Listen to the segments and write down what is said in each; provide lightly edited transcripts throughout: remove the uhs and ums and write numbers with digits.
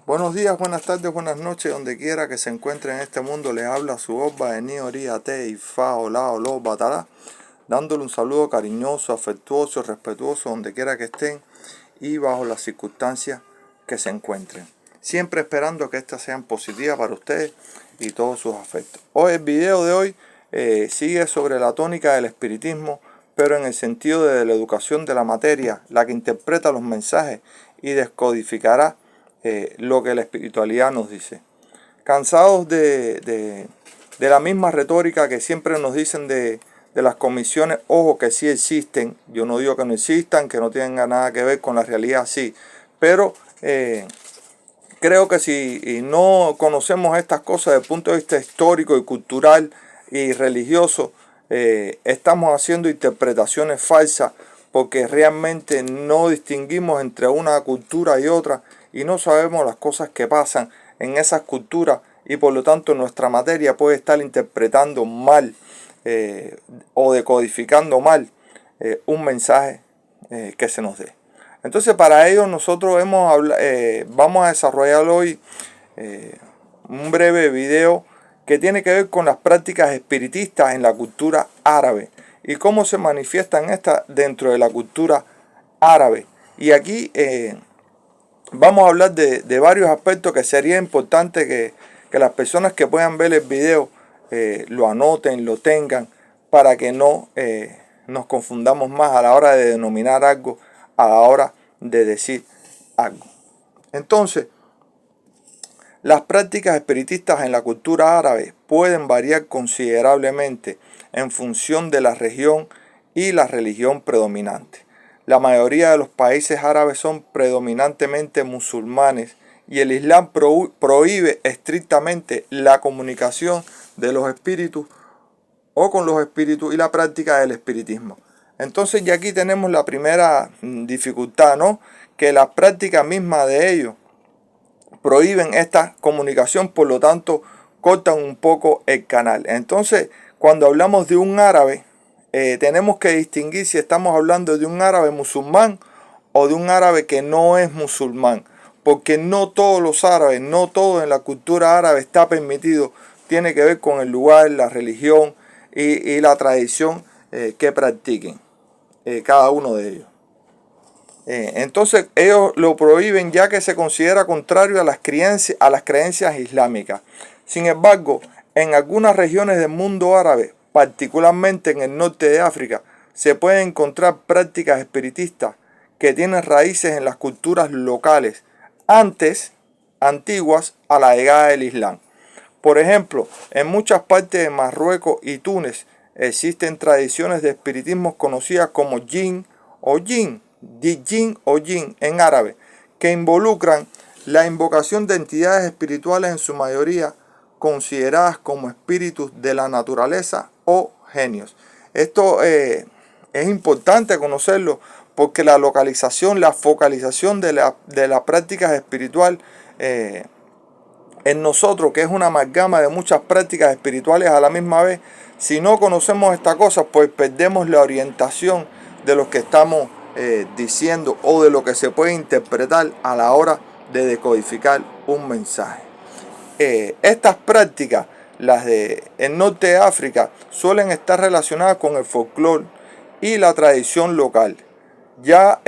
Buenos días, buenas tardes, buenas noches, donde quiera que se encuentre en este mundo. Les habla su Oba de Nioría, Te, Ifa, Ola, Olo, Batalá, dándole un saludo cariñoso, afectuoso, respetuoso, donde quiera que estén y bajo las circunstancias que se encuentren. Siempre esperando que estas sean positivas para ustedes y todos sus afectos. Hoy, el video de hoy sigue sobre la tónica del espiritismo, pero en el sentido de la educación de la materia, la que interpreta los mensajes y descodificará lo que la espiritualidad nos dice. Cansados de la misma retórica que siempre nos dicen de las comisiones, ojo que sí existen, yo no digo que no existan, que no tengan nada que ver con la realidad, sí, pero creo que si no conocemos estas cosas desde el punto de vista histórico y cultural y religioso, estamos haciendo interpretaciones falsas porque realmente no distinguimos entre una cultura y otra y no sabemos las cosas que pasan en esas culturas y por lo tanto nuestra materia puede estar interpretando mal o decodificando mal un mensaje que se nos dé. Entonces para ello nosotros vamos a desarrollar hoy un breve video que tiene que ver con las prácticas espiritistas en la cultura árabe y cómo se manifiestan estas dentro de la cultura árabe. Y aquí vamos a hablar de varios aspectos que sería importante que las personas que puedan ver el video lo anoten, lo tengan, para que no nos confundamos más a la hora de denominar algo, a la hora de decir algo. Entonces, las prácticas espiritistas en la cultura árabe pueden variar considerablemente en función de la región y la religión predominante. La mayoría de los países árabes son predominantemente musulmanes y el Islam prohíbe estrictamente la comunicación de los espíritus o con los espíritus y la práctica del espiritismo. Entonces ya aquí tenemos la primera dificultad, ¿no? Que la práctica misma de ellos prohíben esta comunicación, por lo tanto cortan un poco el canal. Entonces cuando hablamos de un árabe, tenemos que distinguir si estamos hablando de un árabe musulmán o de un árabe que no es musulmán, porque no todos los árabes, no todo en la cultura árabe está permitido, tiene que ver con el lugar, la religión y la tradición que practiquen cada uno de ellos. Entonces ellos lo prohíben ya que se considera contrario a las creencias islámicas. Sin embargo, en algunas regiones del mundo árabe, particularmente en el norte de África, se pueden encontrar prácticas espiritistas que tienen raíces en las culturas locales antiguas a la llegada del Islam. Por ejemplo, en muchas partes de Marruecos y Túnez existen tradiciones de espiritismo conocidas como jinn o jinn en árabe, que involucran la invocación de entidades espirituales en su mayoría consideradas como espíritus de la naturaleza o genios. Esto es importante conocerlo porque la localización, la focalización de las prácticas espirituales en nosotros, que es una amalgama de muchas prácticas espirituales a la misma vez, si no conocemos estas cosas, pues perdemos la orientación de lo que estamos diciendo o de lo que se puede interpretar a la hora de decodificar un mensaje. Estas prácticas, las del norte de África, suelen estar relacionadas con el folclore y la tradición local. Ya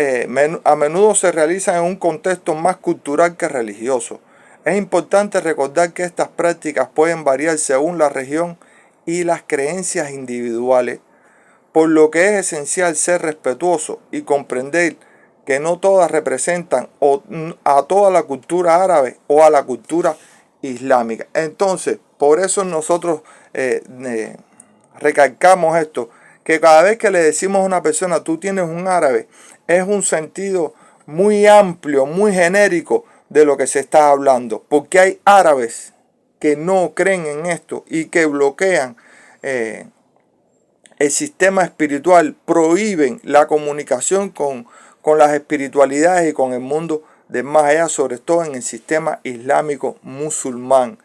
a menudo se realizan en un contexto más cultural que religioso. Es importante recordar que estas prácticas pueden variar según la región y las creencias individuales, por lo que es esencial ser respetuoso y comprender que no todas representan a toda la cultura árabe o a la cultura islámica. Entonces, por eso nosotros recalcamos esto, que cada vez que le decimos a una persona, tú tienes un árabe, es un sentido muy amplio, muy genérico de lo que se está hablando, porque hay árabes que no creen en esto y que bloquean el sistema espiritual, prohíben la comunicación con las espiritualidades y con el mundo de más allá, sobre todo en el sistema islámico musulmán,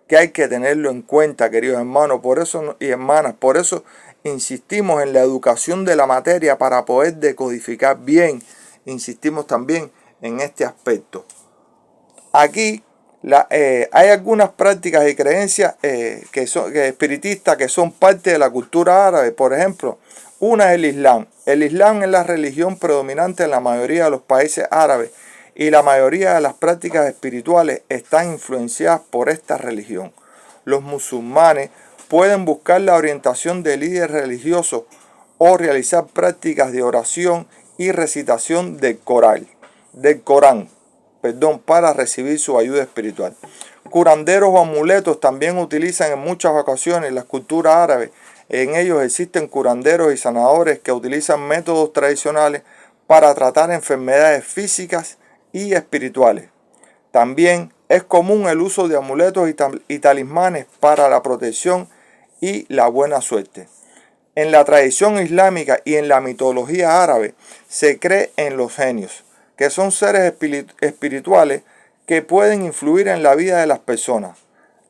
que hay que tenerlo en cuenta, queridos hermanos, por eso y hermanas, por eso insistimos en la educación de la materia para poder decodificar bien, insistimos también en este aspecto. Aquí Hay algunas prácticas y creencias espiritistas que son parte de la cultura árabe. Por ejemplo, una es el Islam. El Islam es la religión predominante en la mayoría de los países árabes y la mayoría de las prácticas espirituales están influenciadas por esta religión. Los musulmanes pueden buscar la orientación de líderes religiosos o realizar prácticas de oración y recitación del Corán, para recibir su ayuda espiritual. Curanderos o amuletos también utilizan en muchas ocasiones las culturas árabes. En ellos existen curanderos y sanadores que utilizan métodos tradicionales para tratar enfermedades físicas y espirituales. También es común el uso de amuletos y talismanes para la protección y la buena suerte. En la tradición islámica y en la mitología árabe se cree en los genios, que son seres espirituales que pueden influir en la vida de las personas.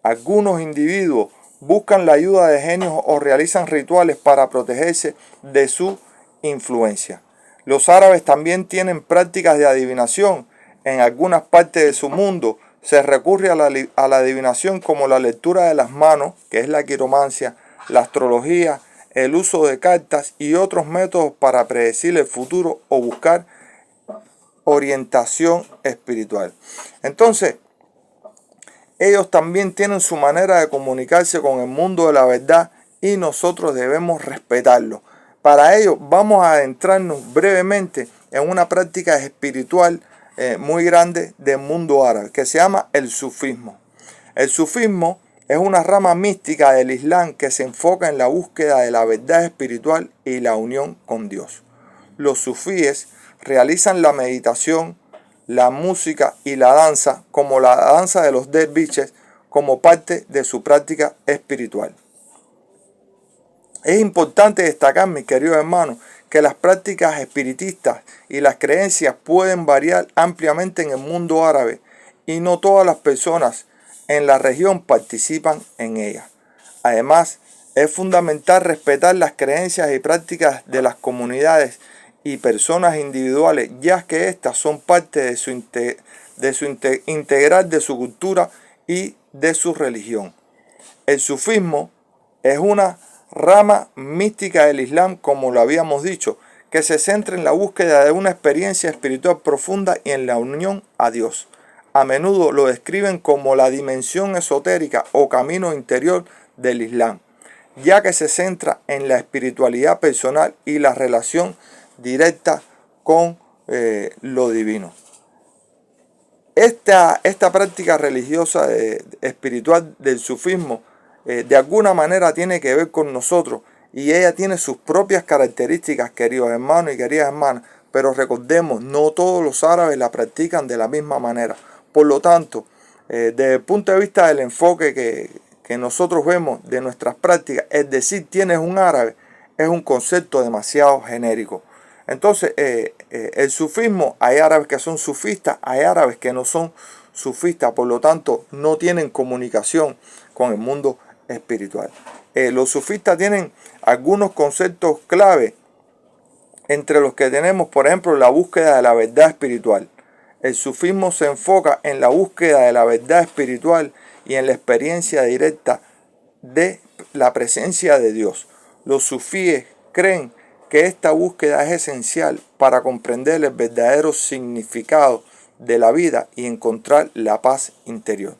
Algunos individuos buscan la ayuda de genios o realizan rituales para protegerse de su influencia. Los árabes también tienen prácticas de adivinación. En algunas partes de su mundo se recurre a la adivinación como la lectura de las manos, que es la quiromancia, la astrología, el uso de cartas y otros métodos para predecir el futuro o buscar orientación espiritual. Entonces, ellos también tienen su manera de comunicarse con el mundo de la verdad y nosotros debemos respetarlo. Para ello vamos a adentrarnos brevemente en una práctica espiritual muy grande del mundo árabe que se llama el sufismo. El sufismo es una rama mística del Islam que se enfoca en la búsqueda de la verdad espiritual y la unión con Dios. Los sufíes realizan la meditación, la música y la danza, como la danza de los derviches, como parte de su práctica espiritual. Es importante destacar, mis queridos hermanos, que las prácticas espiritistas y las creencias pueden variar ampliamente en el mundo árabe y no todas las personas en la región participan en ellas. Además, es fundamental respetar las creencias y prácticas de las comunidades y personas individuales, ya que éstas son parte de su integral de su cultura y de su religión. El sufismo es una rama mística del Islam, como lo habíamos dicho, que se centra en la búsqueda de una experiencia espiritual profunda y en la unión a Dios. A menudo lo describen como la dimensión esotérica o camino interior del Islam, ya que se centra en la espiritualidad personal y la relación directa con lo divino. Esta práctica religiosa espiritual del sufismo de alguna manera tiene que ver con nosotros y ella tiene sus propias características, queridos hermanos y queridas hermanas, pero recordemos, no todos los árabes la practican de la misma manera. Por lo tanto, desde el punto de vista del enfoque que nosotros vemos de nuestras prácticas, es decir, tienes un árabe, es un concepto demasiado genérico. Entonces, el sufismo, hay árabes que son sufistas, hay árabes que no son sufistas, por lo tanto, no tienen comunicación con el mundo espiritual. Los sufistas tienen algunos conceptos clave, entre los que tenemos, por ejemplo, la búsqueda de la verdad espiritual. El sufismo se enfoca en la búsqueda de la verdad espiritual y en la experiencia directa de la presencia de Dios. Los sufíes creen que esta búsqueda es esencial para comprender el verdadero significado de la vida y encontrar la paz interior.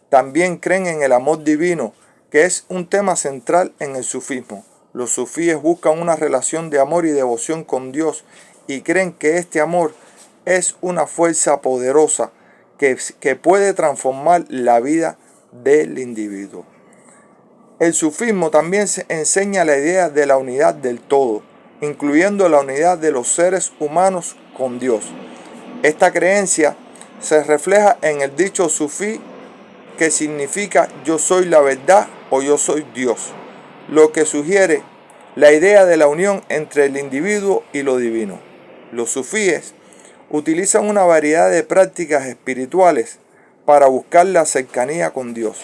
También creen en el amor divino, que es un tema central en el sufismo. Los sufíes buscan una relación de amor y devoción con Dios y creen que este amor es una fuerza poderosa que puede transformar la vida del individuo. El sufismo también enseña la idea de la unidad del todo, incluyendo la unidad de los seres humanos con Dios. Esta creencia se refleja en el dicho sufí, que significa yo soy la verdad o yo soy Dios, lo que sugiere la idea de la unión entre el individuo y lo divino. Los sufíes utilizan una variedad de prácticas espirituales para buscar la cercanía con Dios.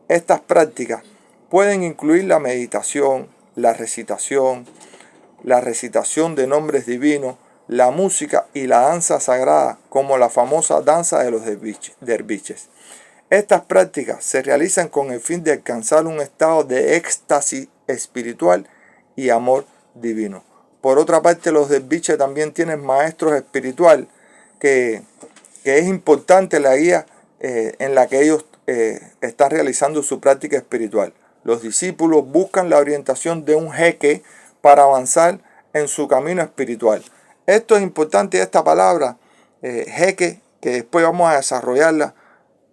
Estas prácticas pueden incluir la meditación, la recitación de nombres divinos, la música y la danza sagrada, como la famosa danza de los derviches. Estas prácticas se realizan con el fin de alcanzar un estado de éxtasis espiritual y amor divino. Por otra parte, los derviches también tienen maestros espirituales que es importante la guía en la que ellos están realizando su práctica espiritual. Los discípulos buscan la orientación de un jeque para avanzar en su camino espiritual. Esto es importante, esta palabra, jeque, que después vamos a desarrollarla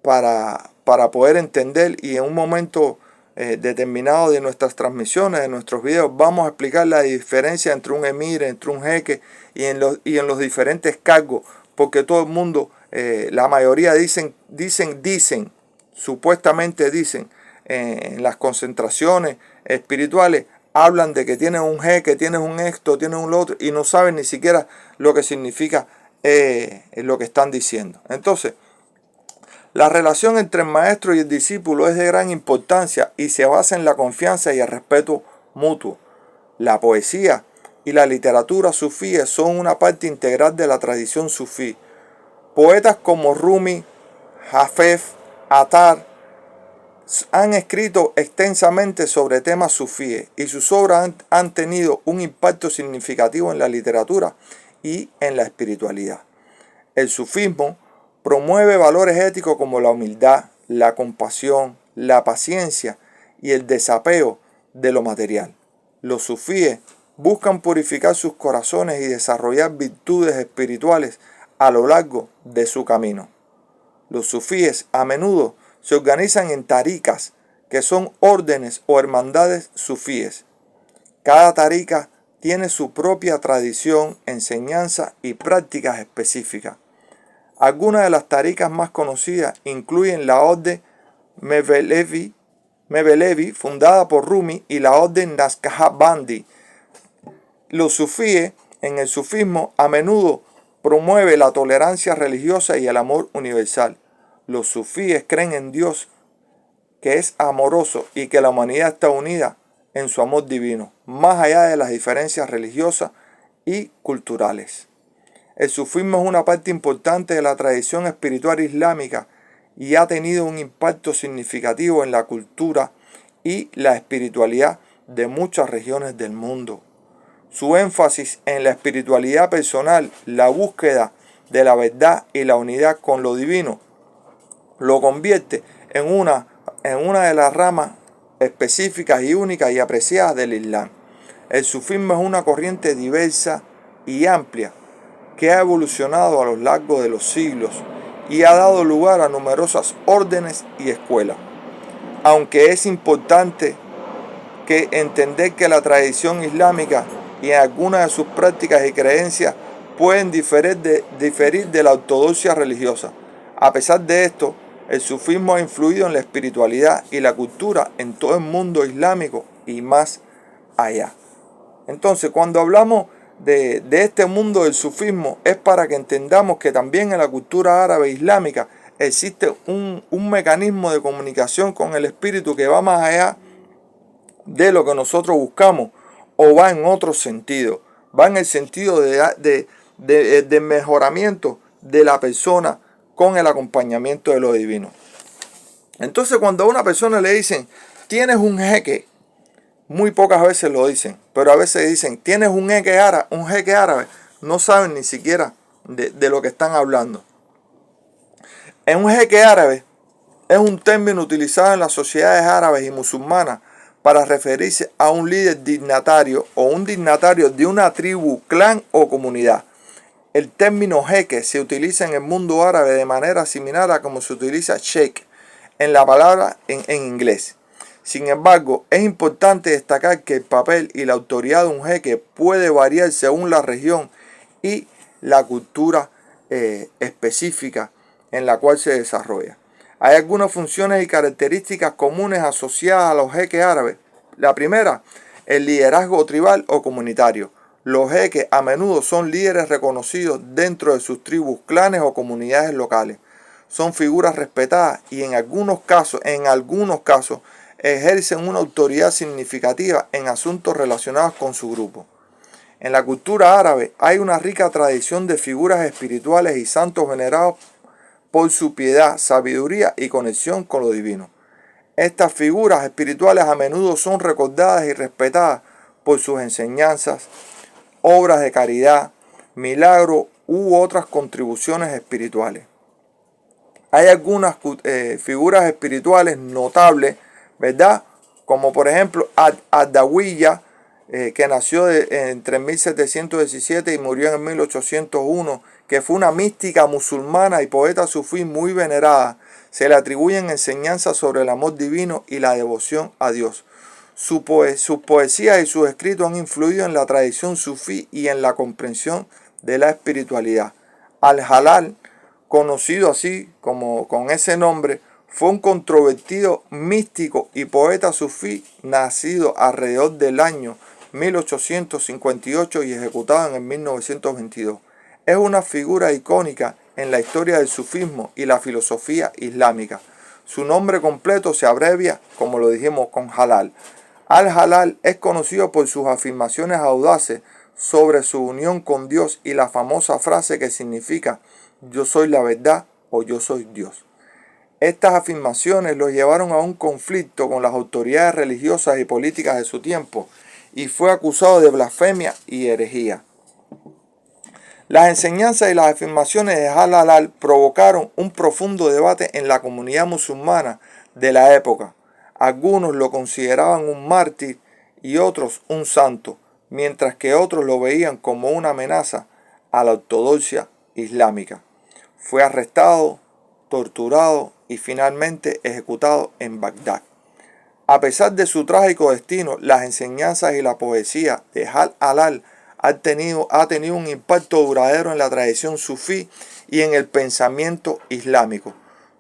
para poder entender, y en un momento determinado de nuestras transmisiones, de nuestros videos, vamos a explicar la diferencia entre un emir, entre un jeque y en los diferentes cargos, porque todo el mundo, la mayoría supuestamente dicen, en las concentraciones espirituales, hablan de que tienes un jeque, tienes un esto, tienes un lo otro, y no saben ni siquiera lo que significa lo que están diciendo. Entonces, la relación entre el maestro y el discípulo es de gran importancia y se basa en la confianza y el respeto mutuo. La poesía y la literatura sufí son una parte integral de la tradición sufí. Poetas como Rumi, Hafez, Attar han escrito extensamente sobre temas sufíes y sus obras han tenido un impacto significativo en la literatura y en la espiritualidad. El sufismo promueve valores éticos como la humildad, la compasión, la paciencia y el desapego de lo material. Los sufíes buscan purificar sus corazones y desarrollar virtudes espirituales a lo largo de su camino. Los sufíes a menudo se organizan en tarikas, que son órdenes o hermandades sufíes. Cada tarika tiene su propia tradición, enseñanza y prácticas específicas. Algunas de las tarikas más conocidas incluyen la orden Mevlevi, fundada por Rumi, y la orden Naqshbandi. Los sufíes en el sufismo a menudo promueve la tolerancia religiosa y el amor universal. Los sufíes creen en Dios, que es amoroso, y que la humanidad está unida en su amor divino, más allá de las diferencias religiosas y culturales. El sufismo es una parte importante de la tradición espiritual islámica y ha tenido un impacto significativo en la cultura y la espiritualidad de muchas regiones del mundo. Su énfasis en la espiritualidad personal, la búsqueda de la verdad y la unidad con lo divino, lo convierte en una de las ramas específicas y únicas y apreciadas del Islam. El sufismo es una corriente diversa y amplia que ha evolucionado a lo largo de los siglos y ha dado lugar a numerosas órdenes y escuelas. Aunque es importante entender que la tradición islámica y algunas de sus prácticas y creencias pueden diferir de la ortodoxia religiosa. A pesar de esto, el sufismo ha influido en la espiritualidad y la cultura en todo el mundo islámico y más allá. Entonces, cuando hablamos de este mundo del sufismo, es para que entendamos que también en la cultura árabe islámica existe un mecanismo de comunicación con el espíritu que va más allá de lo que nosotros buscamos, o va en otro sentido, va en el sentido de mejoramiento de la persona con el acompañamiento de lo divino. Entonces, cuando a una persona le dicen, tienes un jeque, muy pocas veces lo dicen, pero a veces dicen, tienes un jeque árabe, no saben ni siquiera de lo que están hablando. Un jeque árabe es un término utilizado en las sociedades árabes y musulmanas para referirse a un líder dignatario o un dignatario de una tribu, clan o comunidad. El término jeque se utiliza en el mundo árabe de manera similar a como se utiliza sheikh en la palabra en inglés. Sin embargo, es importante destacar que el papel y la autoridad de un jeque puede variar según la región y la cultura específica en la cual se desarrolla. Hay algunas funciones y características comunes asociadas a los jeques árabes. La primera, el liderazgo tribal o comunitario. Los jeques a menudo son líderes reconocidos dentro de sus tribus, clanes o comunidades locales. Son figuras respetadas y en algunos casos, ejercen una autoridad significativa en asuntos relacionados con su grupo. En la cultura árabe hay una rica tradición de figuras espirituales y santos venerados por su piedad, sabiduría y conexión con lo divino. Estas figuras espirituales a menudo son recordadas y respetadas por sus enseñanzas, obras de caridad, milagros u otras contribuciones espirituales. Hay algunas figuras espirituales notables, ¿verdad? Como por ejemplo Ad-Dawiya, que nació entre 1717 y murió en 1801, que fue una mística musulmana y poeta sufí muy venerada. Se le atribuyen enseñanzas sobre el amor divino y la devoción a Dios. Sus poesías y sus escritos han influido en la tradición sufí y en la comprensión de la espiritualidad. Al-Halal, conocido así como con ese nombre, fue un controvertido místico y poeta sufí nacido alrededor del año 1858 y ejecutado en el 1922. Es una figura icónica en la historia del sufismo y la filosofía islámica. Su nombre completo se abrevia, como lo dijimos, con Halal. Al-Halal es conocido por sus afirmaciones audaces sobre su unión con Dios y la famosa frase que significa "yo soy la verdad" o "yo soy Dios". Estas afirmaciones lo llevaron a un conflicto con las autoridades religiosas y políticas de su tiempo y fue acusado de blasfemia y herejía. Las enseñanzas y las afirmaciones de Al-Halal provocaron un profundo debate en la comunidad musulmana de la época. Algunos lo consideraban un mártir y otros un santo, mientras que otros lo veían como una amenaza a la ortodoxia islámica. Fue arrestado, torturado y finalmente ejecutado en Bagdad. A pesar de su trágico destino, las enseñanzas y la poesía de Al-Halal ha tenido un impacto duradero en la tradición sufí y en el pensamiento islámico.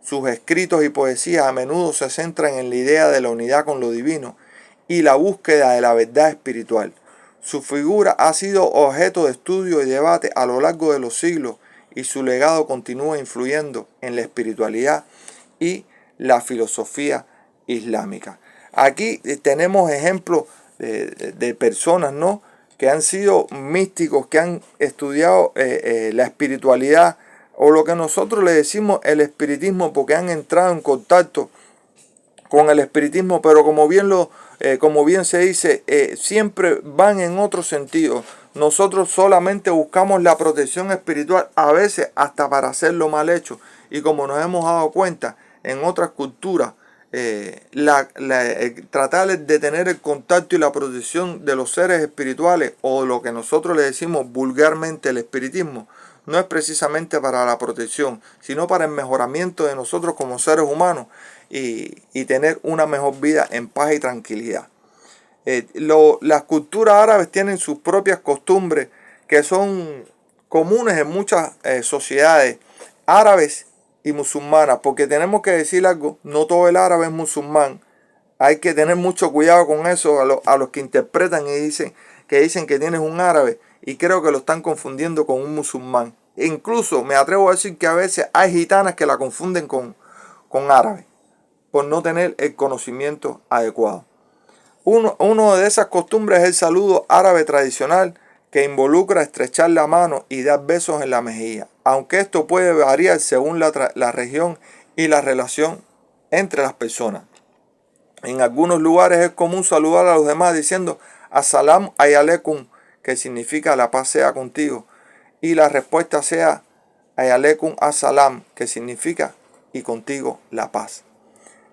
Sus escritos y poesías a menudo se centran en la idea de la unidad con lo divino y la búsqueda de la verdad espiritual. Su figura ha sido objeto de estudio y debate a lo largo de los siglos y su legado continúa influyendo en la espiritualidad y la filosofía islámica. Aquí tenemos ejemplos de personas, ¿no?, que han sido místicos, que han estudiado la espiritualidad o lo que nosotros le decimos el espiritismo, porque han entrado en contacto con el espiritismo, pero como bien se dice, siempre van en otro sentido. Nosotros solamente buscamos la protección espiritual, a veces hasta para hacerlo mal hecho. Y como nos hemos dado cuenta en otras culturas, tratar de tener el contacto y la protección de los seres espirituales, o lo que nosotros le decimos vulgarmente el espiritismo, no es precisamente para la protección, sino para el mejoramiento de nosotros como seres humanos y tener una mejor vida en paz y tranquilidad. Las culturas árabes tienen sus propias costumbres que son comunes en muchas sociedades árabes y musulmanas, porque tenemos que decir algo, no todo el árabe es musulmán. Hay que tener mucho cuidado con eso a los que interpretan y dicen que tienes un árabe, y creo que lo están confundiendo con un musulmán. Incluso me atrevo a decir que a veces hay gitanas que la confunden con árabe por no tener el conocimiento adecuado. Uno de esas costumbres es el saludo árabe tradicional, que involucra estrechar la mano y dar besos en la mejilla, aunque esto puede variar según la región y la relación entre las personas. En algunos lugares es común saludar a los demás diciendo "As-salam alaykum", que significa "la paz sea contigo", y la respuesta sea "alaykum as-salam", que significa "y contigo la paz".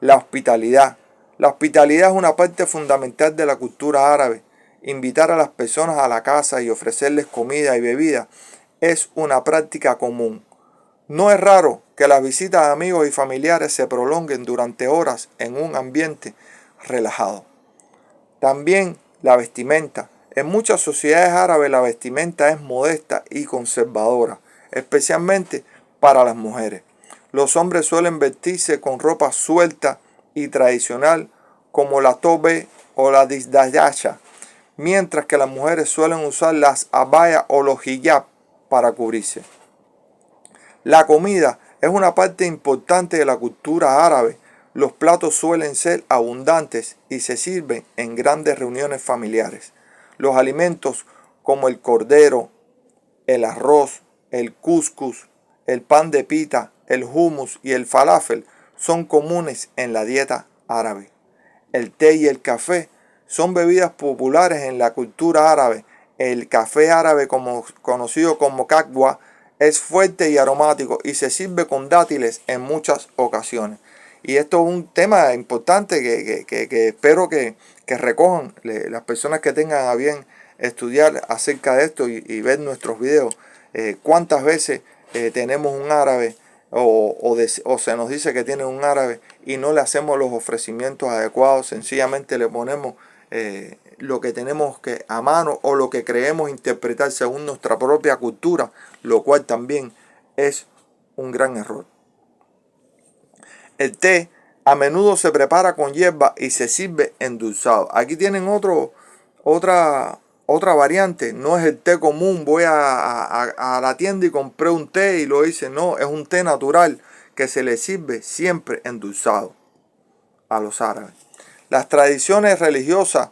La hospitalidad. La hospitalidad es una parte fundamental de la cultura árabe. Invitar a las personas a la casa y ofrecerles comida y bebida es una práctica común. No es raro que las visitas de amigos y familiares se prolonguen durante horas en un ambiente relajado. También la vestimenta. En muchas sociedades árabes la vestimenta es modesta y conservadora, especialmente para las mujeres. Los hombres suelen vestirse con ropa suelta y tradicional como la tobe o la disdayasha, mientras que las mujeres suelen usar las abayas o los hijab para cubrirse. La comida es una parte importante de la cultura árabe. Los platos suelen ser abundantes y se sirven en grandes reuniones familiares. Los alimentos como el cordero, el arroz, el couscous, el pan de pita, el hummus y el falafel son comunes en la dieta árabe. El té y el café son bebidas populares en la cultura árabe. El café árabe, conocido como kahwa, es fuerte y aromático y se sirve con dátiles en muchas ocasiones. Y esto es un tema importante que espero que recojan las personas que tengan a bien estudiar acerca de esto y ver nuestros videos. ¿Cuántas veces tenemos un árabe o se nos dice que tiene un árabe y no le hacemos los ofrecimientos adecuados? Sencillamente le ponemos lo que tenemos que a mano o lo que creemos interpretar según nuestra propia cultura, lo cual también es un gran error. El té a menudo se prepara con hierba y se sirve endulzado. Aquí tienen otra variante. No es el té común, voy a la tienda y compré un té y lo hice. No, es un té natural que se le sirve siempre endulzado a los árabes. Las tradiciones religiosas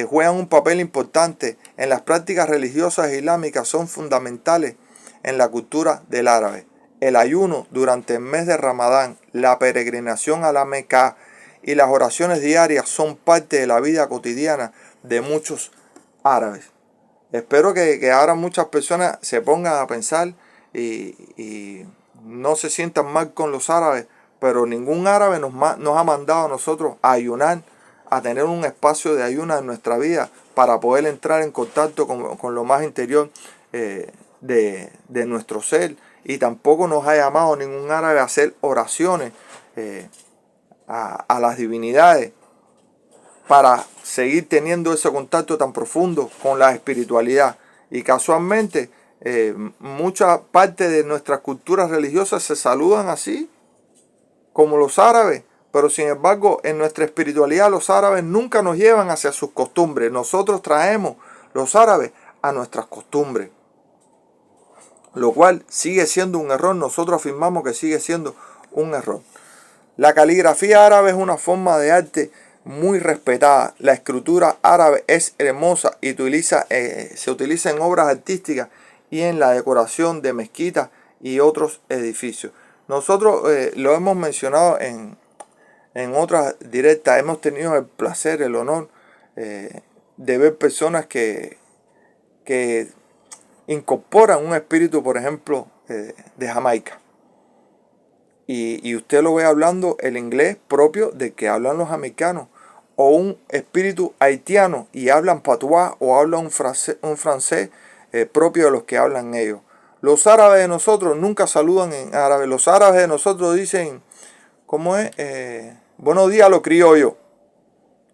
juegan un papel importante en las prácticas religiosas islámicas, son fundamentales en la cultura del árabe. El ayuno durante el mes de Ramadán, la peregrinación a la Meca y las oraciones diarias son parte de la vida cotidiana de muchos árabes. Espero que ahora muchas personas se pongan a pensar y no se sientan mal con los árabes, pero ningún árabe nos ha mandado a nosotros a ayunar, a tener un espacio de ayuno en nuestra vida para poder entrar en contacto con lo más interior de nuestro ser. Y tampoco nos ha llamado ningún árabe a hacer oraciones a las divinidades para seguir teniendo ese contacto tan profundo con la espiritualidad. Y casualmente, mucha parte de nuestras culturas religiosas se saludan así, como los árabes, pero sin embargo, en nuestra espiritualidad los árabes nunca nos llevan hacia sus costumbres. Nosotros traemos los árabes a nuestras costumbres, lo cual sigue siendo un error. Nosotros afirmamos que sigue siendo un error. La caligrafía árabe es una forma de arte muy respetada. La escritura árabe es hermosa y se utiliza en obras artísticas y en la decoración de mezquitas y otros edificios. Nosotros lo hemos mencionado en otras directas. Hemos tenido el placer, el honor de ver personas que incorporan un espíritu, por ejemplo, de Jamaica. Y usted lo ve hablando el inglés propio de que hablan los jamaicanos, o un espíritu haitiano y hablan patuá o hablan un francés propio de los que hablan ellos. Los árabes de nosotros nunca saludan en árabe. Los árabes de nosotros dicen, ¿cómo es? Buenos días a los criollos.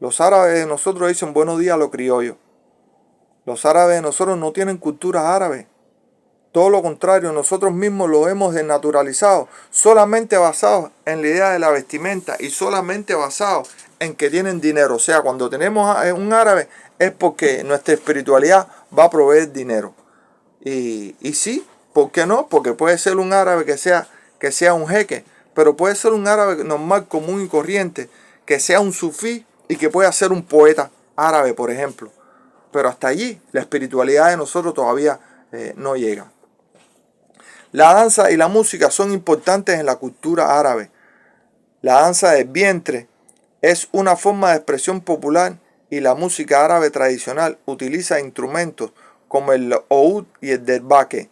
Los árabes de nosotros dicen buenos días a los criollos. Los árabes de nosotros no tienen cultura árabe. Todo lo contrario, nosotros mismos lo hemos desnaturalizado, solamente basados en la idea de la vestimenta y solamente basados en que tienen dinero. O sea, cuando tenemos un árabe es porque nuestra espiritualidad va a proveer dinero. Y sí, ¿por qué no? Porque puede ser un árabe que sea un jeque, pero puede ser un árabe normal, común y corriente, que sea un sufí y que pueda ser un poeta árabe, por ejemplo. Pero hasta allí la espiritualidad de nosotros todavía no llega. La danza y la música son importantes en la cultura árabe. La danza del vientre es una forma de expresión popular y la música árabe tradicional utiliza instrumentos como el oud y el derbaque.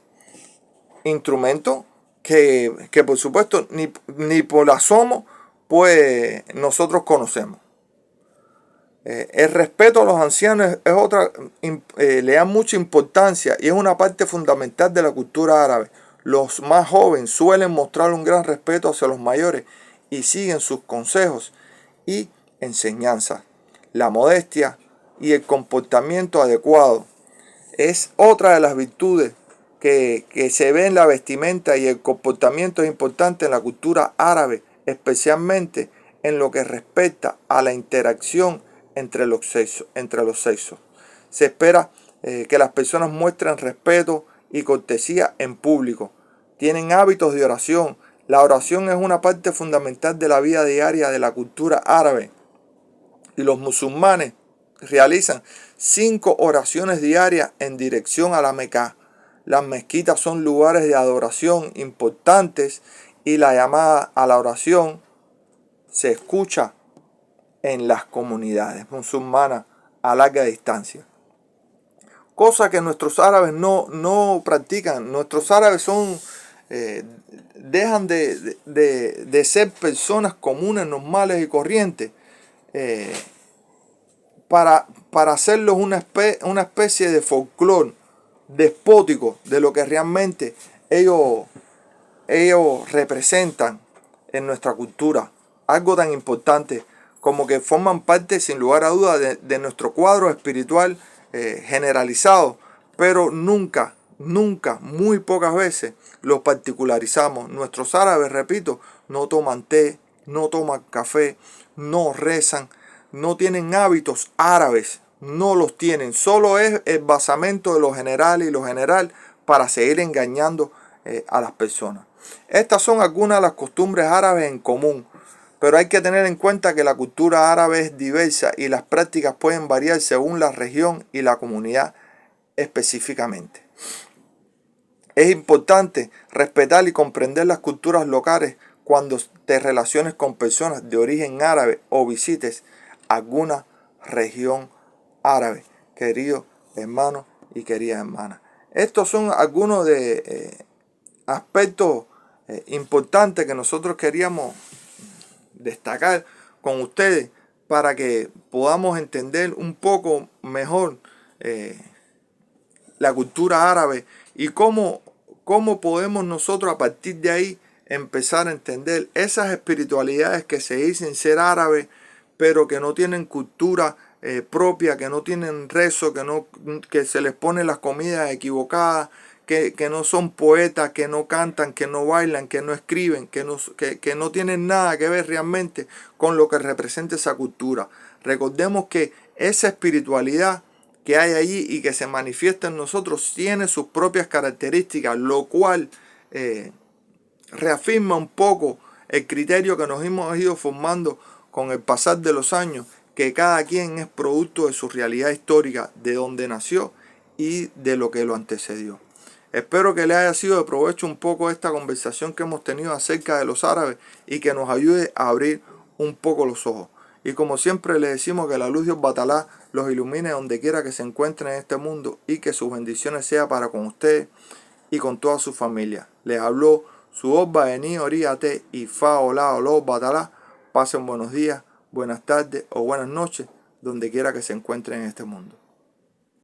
Instrumentos que por supuesto ni por asomo pues nosotros conocemos. El respeto a los ancianos es otra, le da mucha importancia y es una parte fundamental de la cultura árabe. Los más jóvenes suelen mostrar un gran respeto hacia los mayores y siguen sus consejos y enseñanzas. La modestia y el comportamiento adecuado es otra de las virtudes que se ve en la vestimenta, y el comportamiento es importante en la cultura árabe, especialmente en lo que respecta a la interacción entre los sexos. Se espera que las personas muestren respeto y cortesía en público. Tienen hábitos de oración. La oración es una parte fundamental de la vida diaria de la cultura árabe. Y los musulmanes realizan 5 oraciones diarias en dirección a la Meca. las mezquitas son lugares de adoración importantes y la llamada a la oración se escucha en las comunidades musulmanas a larga distancia. Cosa que nuestros árabes no practican. Nuestros árabes dejan de ser personas comunes, normales y corrientes para hacerlos una especie de folclore despótico de lo que realmente ellos representan en nuestra cultura. Algo tan importante como que forman parte, sin lugar a dudas, de nuestro cuadro espiritual generalizado, pero nunca, muy pocas veces los particularizamos. Nuestros árabes, repito, no toman té, no toman café, no rezan, no tienen hábitos árabes, no los tienen. Solo es el basamento de lo general y lo general para seguir engañando a las personas. Estas son algunas de las costumbres árabes en común, pero hay que tener en cuenta que la cultura árabe es diversa y las prácticas pueden variar según la región y la comunidad específicamente. Es importante respetar y comprender las culturas locales cuando te relaciones con personas de origen árabe o visites alguna región árabe, queridos hermanos y queridas hermanas. Estos son algunos de aspectos importantes que nosotros queríamos destacar con ustedes para que podamos entender un poco mejor la cultura árabe y cómo podemos nosotros a partir de ahí empezar a entender esas espiritualidades que se dicen ser árabes, pero que no tienen cultura propia, que no tienen rezo, que se les pone las comidas equivocadas, que no son poetas, que no cantan, que no bailan, que no escriben, que no tienen nada que ver realmente con lo que representa esa cultura. Recordemos que esa espiritualidad que hay allí y que se manifiesta en nosotros tiene sus propias características, lo cual reafirma un poco el criterio que nos hemos ido formando con el pasar de los años, que cada quien es producto de su realidad histórica, de donde nació y de lo que lo antecedió. Espero que les haya sido de provecho un poco esta conversación que hemos tenido acerca de los árabes y que nos ayude a abrir un poco los ojos. Y como siempre les decimos que la luz de Batalá los ilumine donde quiera que se encuentren en este mundo y que sus bendiciones sean para con ustedes y con toda su familia. Les habló su Obba Ení Oríate y Fa Olá Oló Batalá. Pasen buenos días, buenas tardes o buenas noches donde quiera que se encuentren en este mundo.